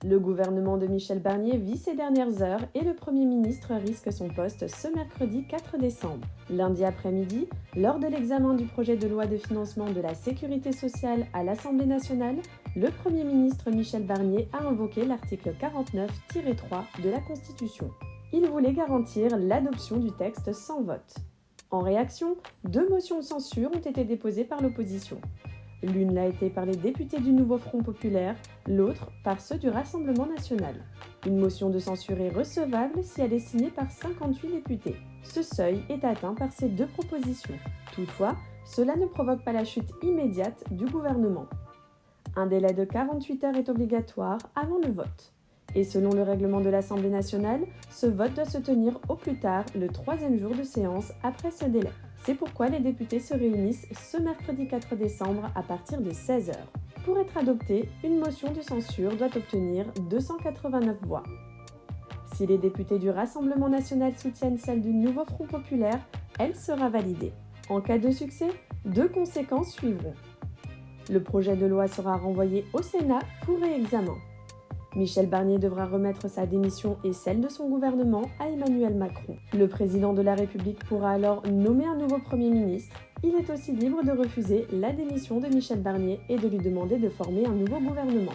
Le gouvernement de Michel Barnier vit ces dernières heures et le Premier ministre risque son poste ce mercredi 4 décembre. Lundi après-midi, lors de l'examen du projet de loi de financement de la sécurité sociale à l'Assemblée nationale, le Premier ministre Michel Barnier a invoqué l'article 49-3 de la Constitution. Il voulait garantir l'adoption du texte sans vote. En réaction, 2 motions de censure ont été déposées par l'opposition. L'une l'a été par les députés du Nouveau Front Populaire, l'autre par ceux du Rassemblement national. Une motion de censure est recevable si elle est signée par 58 députés. Ce seuil est atteint par ces 2 propositions. Toutefois, cela ne provoque pas la chute immédiate du gouvernement. Un délai de 48 heures est obligatoire avant le vote. Et selon le règlement de l'Assemblée nationale, ce vote doit se tenir au plus tard le 3e jour de séance après ce délai. C'est pourquoi les députés se réunissent ce mercredi 4 décembre à partir de 16 heures. Pour être adoptée, une motion de censure doit obtenir 289 voix. Si les députés du Rassemblement national soutiennent celle du Nouveau Front populaire, elle sera validée. En cas de succès, 2 conséquences suivront. Le projet de loi sera renvoyé au Sénat pour réexamen. Michel Barnier devra remettre sa démission et celle de son gouvernement à Emmanuel Macron. Le président de la République pourra alors nommer un nouveau Premier ministre. Il est aussi libre de refuser la démission de Michel Barnier et de lui demander de former un nouveau gouvernement.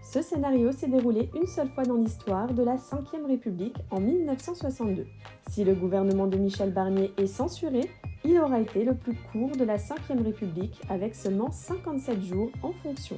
Ce scénario s'est déroulé une seule fois dans l'histoire de la Ve République en 1962. Si le gouvernement de Michel Barnier est censuré, il aura été le plus court de la Ve République avec seulement 57 jours en fonction.